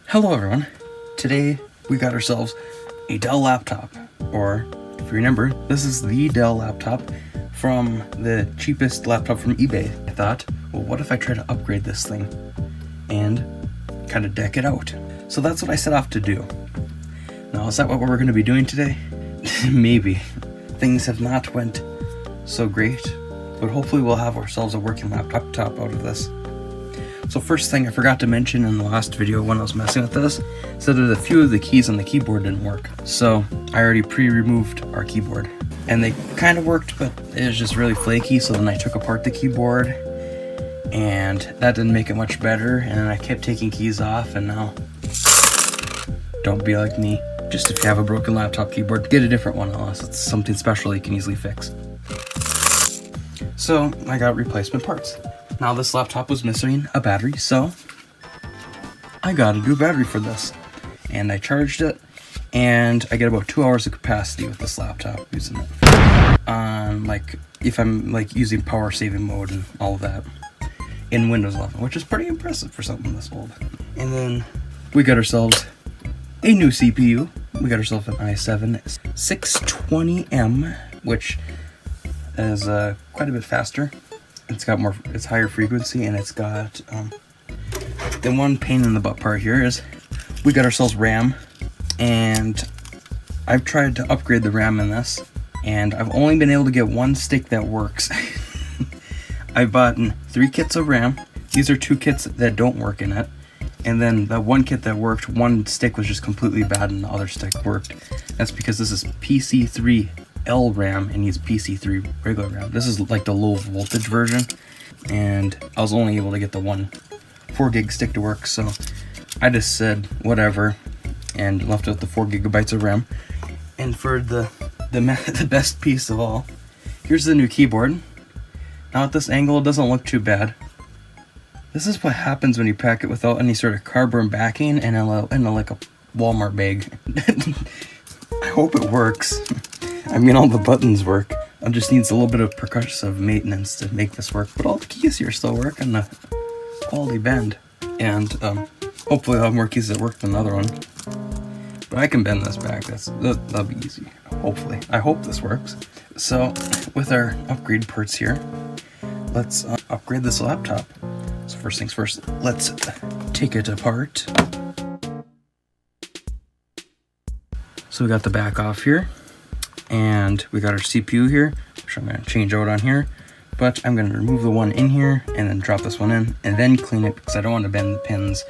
Hello everyone. Today we got ourselves a Dell laptop, or if you remember, this is the Dell laptop from the cheapest laptop from eBay. I thought, well, what if I try to upgrade this thing and kind of deck it out? So that's what I set off to do. Now, is that what we're going to be doing today? Maybe. Things have not went so great, but hopefully we'll have ourselves a working laptop out of this. So first thing I forgot to mention in the last video when I was messing with this, so that a few of the keys on the keyboard didn't work. So I already pre-removed our keyboard. And they kind of worked, but it was just really flaky, so then I took apart the keyboard, and that didn't make it much better, and then I kept taking keys off, and now, don't be like me. Just if you have a broken laptop keyboard, get a different one unless it's something special you can easily fix. So I got replacement parts. Now this laptop was missing a battery, so I got a new battery for this. And I charged it, and I get about 2 hours of capacity with this laptop using it. If I'm using power saving mode and all of that in Windows 11, which is pretty impressive for something this old. And then we got ourselves a new CPU. We got ourselves an i7 620M, which is quite a bit faster. It's higher frequency, and it's got, the one pain in the butt part here is we got ourselves RAM, and I've tried to upgrade the RAM in this, and I've only been able to get one stick that works. I've bought 3 kits of RAM. These are 2 kits that don't work in it, and then the one kit that worked, one stick was just completely bad and the other stick worked. That's because this is PC3 L RAM and needs PC3 regular RAM. This is like the low voltage version, and I was only able to get the one 4 gig stick to work, so I just said whatever and left out the 4 gigabytes of RAM. And for the best piece of all, here's the new keyboard. Now at this angle it doesn't look too bad. This is what happens when you pack it without any sort of cardboard backing and in like a Walmart bag. I hope it works. I mean, all the buttons work. It just needs a little bit of percussive maintenance to make this work. But all the keys here still work, and the quality bend. And hopefully I'll have more keys that work than the other one. But I can bend this back. That'll be easy. Hopefully. I hope this works. So with our upgrade parts here, let's upgrade this laptop. So first things first, let's take it apart. So we got the back off here. And we got our CPU here, which I'm going to change out on here. But I'm going to remove the one in here and then drop this one in and then clean it, because I don't want to bend the pins,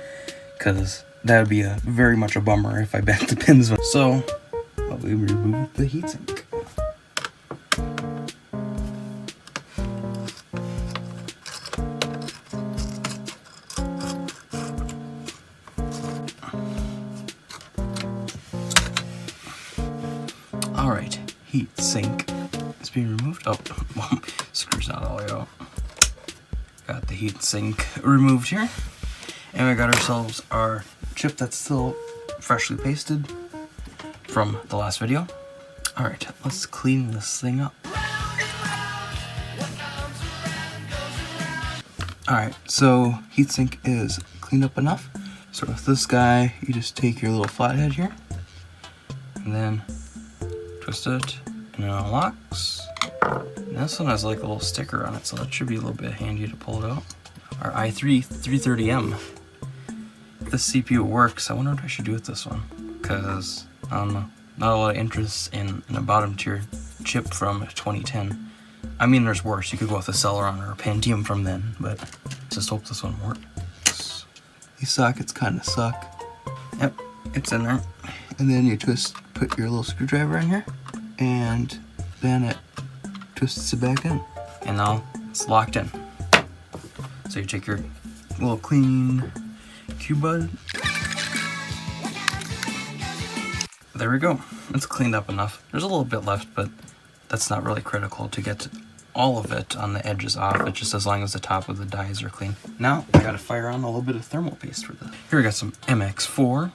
because that would be very much a bummer if I bent the pins. So we remove the heatsink. Alright, heat sink is being removed. Oh, well, screws not all the way out. Got the heat sink removed here. And we got ourselves our chip that's still freshly pasted from the last video. Alright, let's clean this thing up. Alright, so heatsink is cleaned up enough. So with this guy, you just take your little flathead here, and then twist it, and it unlocks. And this one has like a little sticker on it, so that should be a little bit handy to pull it out. Our i3 330M. If this CPU works, I wonder what I should do with this one, because I don't know, not a lot of interest in a bottom tier chip from 2010. I mean, there's worse. You could go with a Celeron or a Pentium from then, but just hope this one works. These sockets kind of suck. Yep, it's in there. And then you put your little screwdriver in here, and then it twists it back in. And now it's locked in. So you take your little clean cube bud. There we go. It's cleaned up enough. There's a little bit left, but that's not really critical to get all of it on the edges off. It's just as long as the top of the dies are clean. Now I gotta fire on a little bit of thermal paste for this. Here we got some MX4.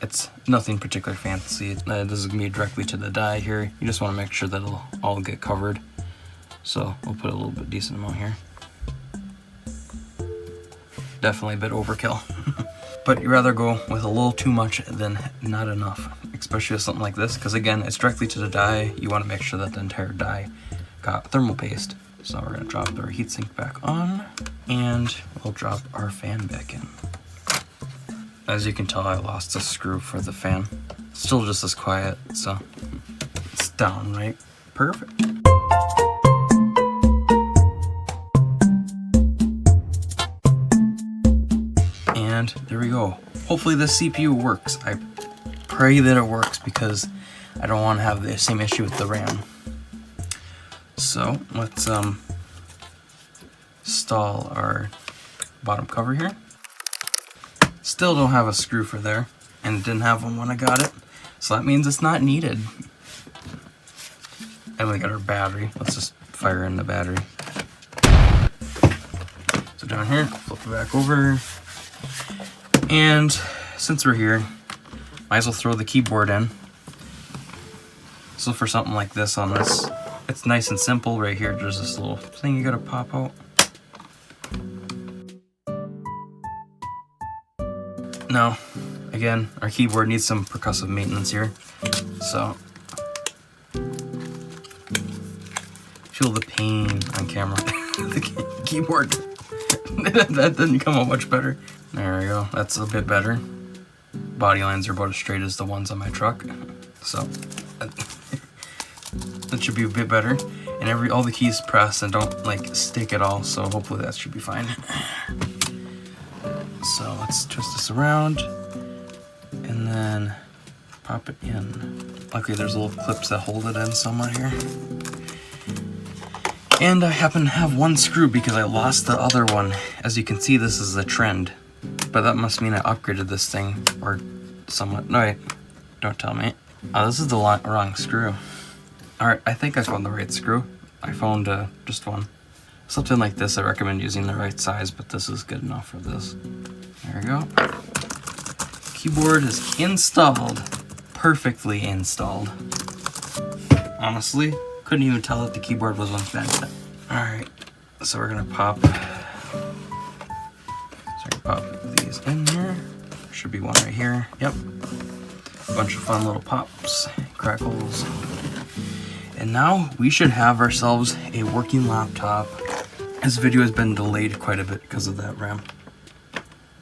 It's nothing particularly fancy. This is gonna be directly to the die here. You just want to make sure that it'll all get covered. So we'll put a little bit decent amount here. Definitely a bit overkill. But you'd rather go with a little too much than not enough, especially with something like this, because again, it's directly to the die. You want to make sure that the entire die got thermal paste. So we're going to drop our heatsink back on, and we'll drop our fan back in. As you can tell, I lost a screw for the fan. Still just as quiet, so it's downright perfect. And there we go. Hopefully this CPU works. I pray that it works because I don't want to have the same issue with the RAM. So let's install our bottom cover here. Still don't have a screw for there, and didn't have one when I got it, so that means it's not needed. And we got our battery. Let's just fire in the battery. So down here, flip it back over. And since we're here, might as well throw the keyboard in. So for something like this on this, it's nice and simple. Right here, there's this little thing you gotta pop out. Now, again, our keyboard needs some percussive maintenance here. So, feel the pain on camera. The keyboard, that didn't come out much better. There we go, that's a bit better. Body lines are about as straight as the ones on my truck. So, that should be a bit better. And all the keys press and don't like stick at all, so hopefully that should be fine. So let's twist this around and then pop it in. Luckily there's little clips that hold it in somewhere here. And I happen to have one screw because I lost the other one. As you can see, this is a trend, but that must mean I upgraded this thing or somewhat. No, wait, don't tell me. Oh, this is the wrong screw. Alright, I think I found the right screw. I found just one. Something like this, I recommend using the right size, but this is good enough for this. There we go. Keyboard is installed. Perfectly installed. Honestly, couldn't even tell that the keyboard was unbent. Alright, so we're gonna pop these in here. Should be one right here. Yep. A bunch of fun little pops, crackles. And now we should have ourselves a working laptop. This video has been delayed quite a bit because of that RAM.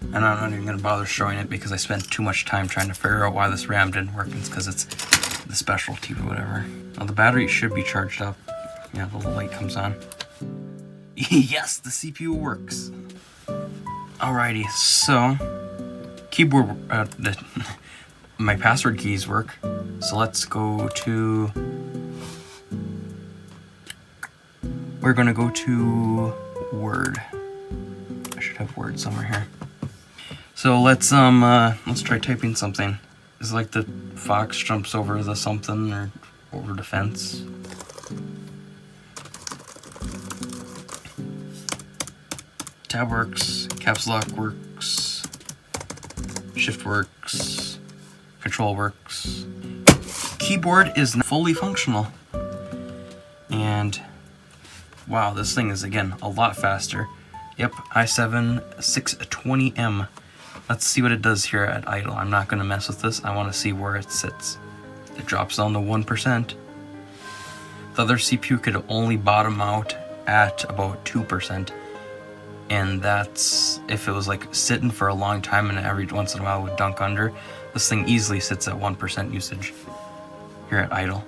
And I'm not even going to bother showing it because I spent too much time trying to figure out why this RAM didn't work. It's because it's the specialty or whatever. Now the battery should be charged up. Yeah, the little light comes on. Yes, the CPU works. Alrighty, so keyboard, my password keys work. So let's go to, we're gonna go to Word. I should have Word somewhere here. So let's try typing something. Is it like the fox jumps over the something or over the fence? Tab works, caps lock works, shift works, control works. Keyboard is fully functional. And wow, this thing is again a lot faster. Yep, i7 620M. Let's see what it does here at idle. I'm not gonna mess with this. I wanna see where it sits. It drops down to 1%. The other CPU could only bottom out at about 2%. And that's if it was like sitting for a long time and every once in a while it would dunk under. This thing easily sits at 1% usage here at idle,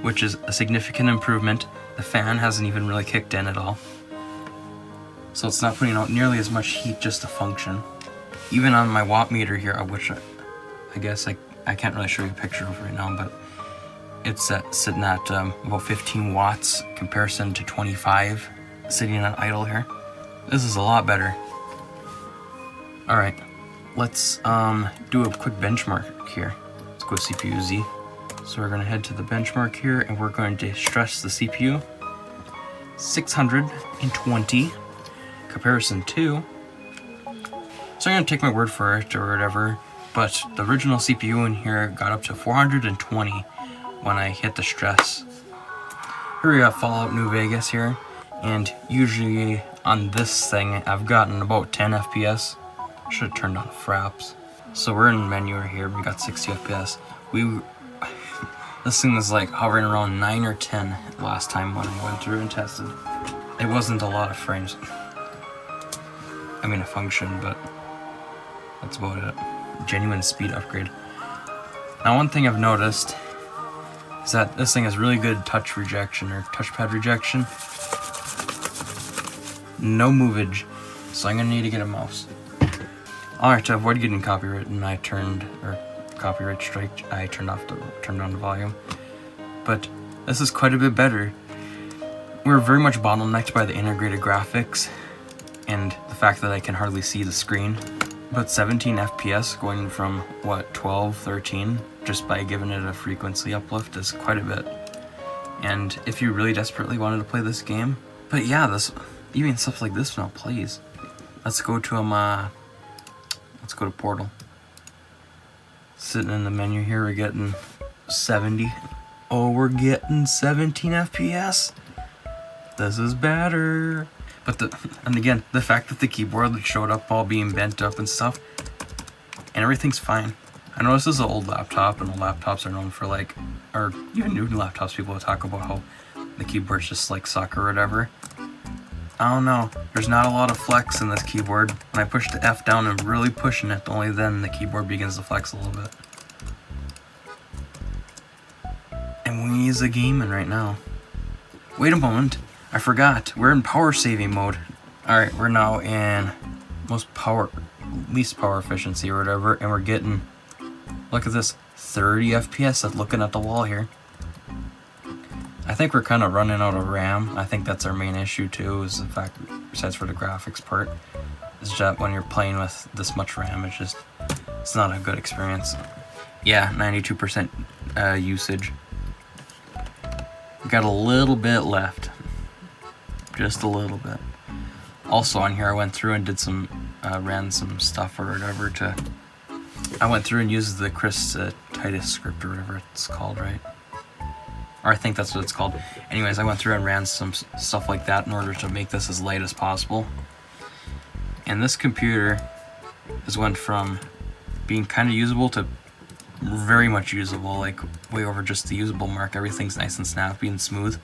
which is a significant improvement. The fan hasn't even really kicked in at all. So it's not putting out nearly as much heat just to function. Even on my watt meter here, which I guess I can't really show you a picture of right now, but it's sitting at about 15 watts comparison to 25 sitting at idle here. This is a lot better. Alright, let's do a quick benchmark here. Let's go CPU Z. So we're going to head to the benchmark here and we're going to stress the CPU. 620 comparison to. So I'm going to take my word for it or whatever, but the original CPU in here got up to 420 when I hit the stress. Here we got Fallout New Vegas here, and usually on this thing I've gotten about 10 FPS. Should have turned on fraps. So we're in menu here, we got 60 FPS. This thing was like hovering around 9 or 10 last time when I went through and tested. It wasn't a lot of frames. I mean, a function, but that's about it. Genuine speed upgrade. Now, one thing I've noticed is that this thing has really good touch rejection, or touchpad rejection. No movage, so I'm gonna need to get a mouse. Alright, to avoid getting copywritten, copyright strike, I turned down the volume. But this is quite a bit better. We're very much bottlenecked by the integrated graphics and the fact that I can hardly see the screen. But 17 FPS going from, what, 12, 13, just by giving it a frequency uplift is quite a bit. And if you really desperately wanted to play this game, but yeah, even stuff like this now plays. Let's go to let's go to Portal. Sitting in the menu here, we're getting 70. Oh, we're getting 17 FPS. This is better. But and again, the fact that the keyboard showed up all being bent up and stuff, and everything's fine. I know this is an old laptop, and old laptops are known for like, or even new laptops, people will talk about how the keyboard's just like suck or whatever. I don't know, there's not a lot of flex in this keyboard. When I push the F down and really pushing it, only then the keyboard begins to flex a little bit. And we's a gaming right now. Wait a moment, I forgot, we're in power saving mode. Alright, we're now in least power efficiency or whatever, and we're getting, look at this, 30 FPS looking at the wall here. I think we're kind of running out of RAM. I think that's our main issue too, is the fact, besides for the graphics part, is that when you're playing with this much RAM, it's not a good experience. Yeah, 92% usage. We got a little bit left. Just a little bit. Also on here I went through and did some, ran some stuff or whatever I went through and used the Chris Titus script or whatever it's called, right? Or I think that's what it's called. Anyways, I went through and ran some stuff like that in order to make this as light as possible. And this computer has went from being kind of usable to very much usable, like way over just the usable mark. Everything's nice and snappy and smooth.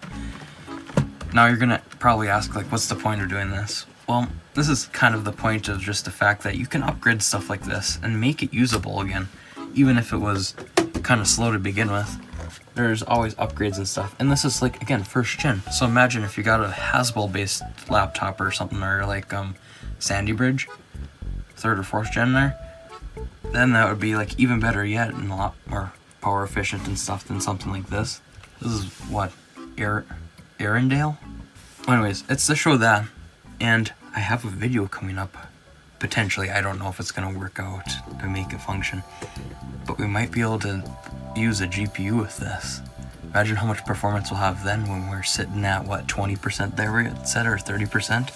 Now you're gonna probably ask, like, what's the point of doing this? Well, this is kind of the point of just the fact that you can upgrade stuff like this and make it usable again, even if it was kind of slow to begin with. There's always upgrades and stuff, and this is like, again, first gen. So imagine if you got a Haswell based laptop or something, or like Sandy Bridge, 3rd or 4th gen there, then that would be like even better yet and a lot more power efficient and stuff than something like this. This is what, Arendelle? Anyways, it's to show that, and I have a video coming up. Potentially, I don't know if it's gonna work out to make it function, but we might be able to use a GPU with this. Imagine how much performance we'll have then when we're sitting at, what, 20% there we said, or 30%?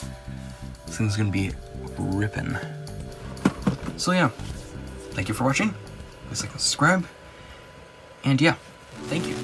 This thing's gonna be ripping. So yeah, thank you for watching. Please like and subscribe. And yeah, thank you.